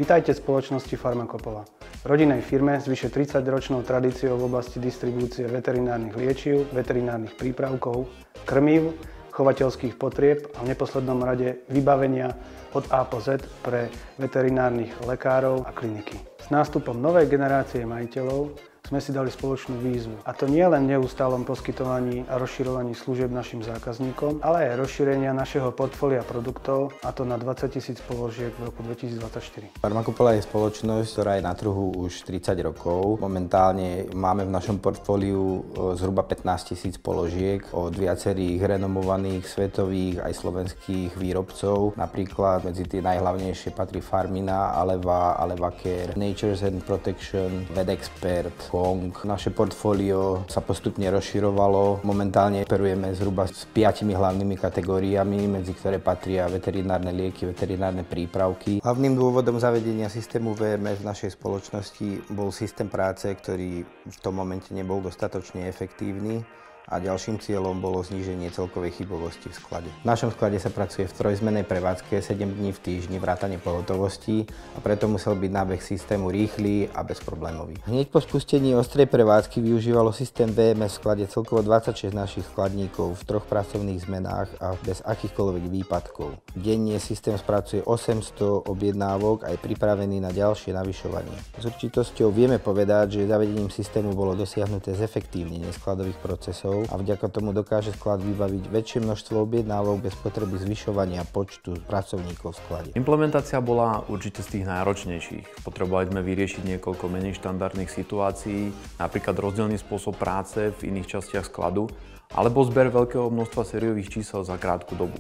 Vitajte v spoločnosti Farmakopola. Rodinnej firme s vyše 30-ročnou tradíciou v oblasti distribúcie veterinárnych liečiv, veterinárnych prípravkov, krmív, chovateľských potrieb a v neposlednom rade vybavenia od A po Z pre veterinárnych lekárov a kliniky. S nástupom novej generácie majiteľov sme si dali spoločnú výzvu. A to nie len neustálom poskytovaní a rozširovaní služieb našim zákazníkom, ale aj rozšírenia našeho portfólia produktov, a to na 20 000 položiek v roku 2024. Farmakopola je spoločnosť, ktorá je na trhu už 30 rokov. Momentálne máme v našom portfóliu zhruba 15 000 položiek od viacerých renomovaných svetových aj slovenských výrobcov. Napríklad medzi tie najhlavnejšie patrí Farmina, Aleva Care, Nature's and Protection, VetExpert, Naše portfólio sa postupne rozširovalo. Momentálne operujeme zhruba s 5 hlavnými kategóriami, medzi ktoré patria veterinárne lieky, veterinárne prípravky. Hlavným dôvodom zavedenia systému VMS v našej spoločnosti bol systém práce, ktorý v tom momente nebol dostatočne efektívny. A ďalším cieľom bolo zníženie celkovej chybovosti v sklade. V našom sklade sa pracuje v trojzmennej prevádzke 7 dní v týždni vrátane pohotovosti a preto musel byť nábeh systému rýchly a bezproblémový. Hneď po spustení ostrej prevádzky využívalo systém VMS v sklade celkovo 26 našich skladníkov v 3 pracovných zmenách a bez akýchkoľvek výpadkov. Denne systém spracuje 800 objednávok a je pripravený na ďalšie navyšovanie. S určitosťou vieme povedať, že zavedením systému bolo dosiahnuté zefektívnenie skladových procesov a vďaka tomu dokáže sklad vybaviť väčšie množstvo objednávok bez potreby zvyšovania počtu pracovníkov v sklade. Implementácia bola určite z tých náročnejších. Potrebovali sme vyriešiť niekoľko menej štandardných situácií, napríklad rozdielny spôsob práce v iných častiach skladu, alebo zber veľkého množstva sériových čísel za krátku dobu.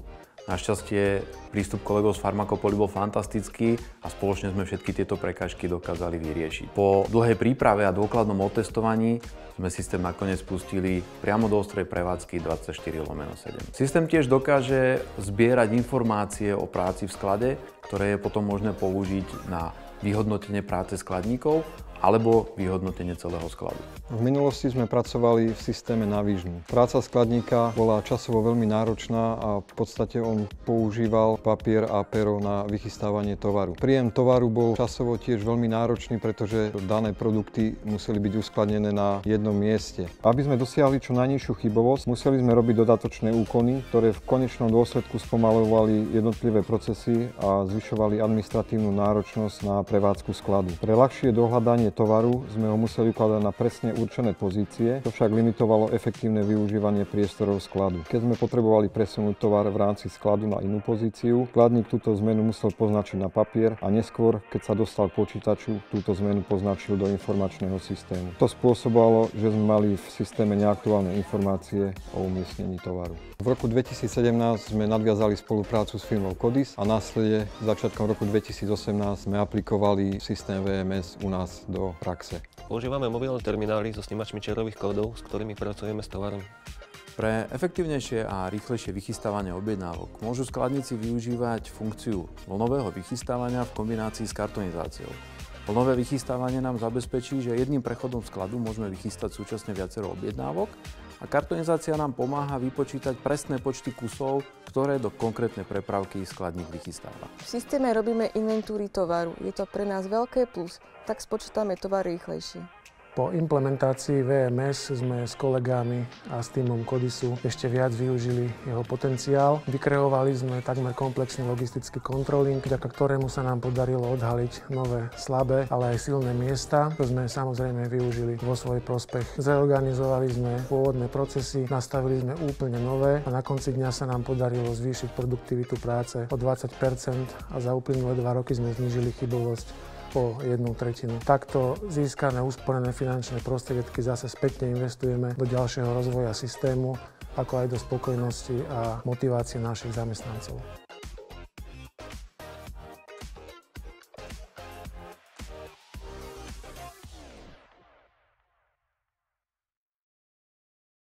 Našťastie prístup kolegov z Farmakopoly bol fantastický a spoločne sme všetky tieto prekážky dokázali vyriešiť. Po dlhej príprave a dôkladnom otestovaní sme systém nakoniec spustili priamo do ostrej prevádzky 24/7. Systém tiež dokáže zbierať informácie o práci v sklade, ktoré je potom možné použiť na vyhodnotenie práce skladníkov alebo vyhodnotenie celého skladu. V minulosti sme pracovali v systéme na výžnu. Práca skladníka bola časovo veľmi náročná a v podstate on používal papier a pero na vychystávanie tovaru. Príjem tovaru bol časovo tiež veľmi náročný, pretože dané produkty museli byť uskladnené na jednom mieste. Aby sme dosiahli čo najnižšiu chybovosť, museli sme robiť dodatočné úkony, ktoré v konečnom dôsledku spomaľovali jednotlivé procesy a zvyšovali administratívnu náročnosť na prevádzku skladu. Pre ľahšie dohľadanie tovaru sme ho museli ukladať na presne určené pozície, čo však limitovalo efektívne využívanie priestorov skladu. Keď sme potrebovali presunúť tovar v rámci skladu na inú pozíciu, skladník túto zmenu musel poznačiť na papier a neskôr, keď sa dostal k počítaču, túto zmenu poznačil do informačného systému. To spôsobovalo, že sme mali v systéme neaktuálne informácie o umiestnení tovaru. V roku 2017 sme nadviazali spoluprácu s firmou Codis a následne začiatkom roku 2018 sme aplikovali systém VMS u nás do praxe. Používame mobilné terminály so snímačmi čiarových kódov, s ktorými pracujeme s tovarom. Pre efektívnejšie a rýchlejšie vychystávanie objednávok môžu skladníci využívať funkciu vlnového vychystávania v kombinácii s kartonizáciou. Vlnové vychystávanie nám zabezpečí, že jedným prechodom skladu môžeme vychystať súčasne viacero objednávok a kartonizácia nám pomáha vypočítať presné počty kusov, ktoré do konkrétnej prepravky skladník vychystáva. V systéme robíme inventúry tovaru. Je to pre nás veľké plus, tak spočítame tovar rýchlejšie. Po implementácii VMS sme s kolegami a s tímom Codisu ešte viac využili jeho potenciál. Vykreovali sme takmer komplexný logistický controlling, vďaka ktorému sa nám podarilo odhaliť nové slabé, ale aj silné miesta, čo sme samozrejme využili vo svoj prospech. Zreorganizovali sme pôvodné procesy, nastavili sme úplne nové a na konci dňa sa nám podarilo zvýšiť produktivitu práce o 20% a za uplynulé 2 roky sme znížili chybovosť o 1/3. Takto získané úsporené finančné prostriedky zase spätne investujeme do ďalšieho rozvoja systému, ako aj do spokojnosti a motivácie našich zamestnancov.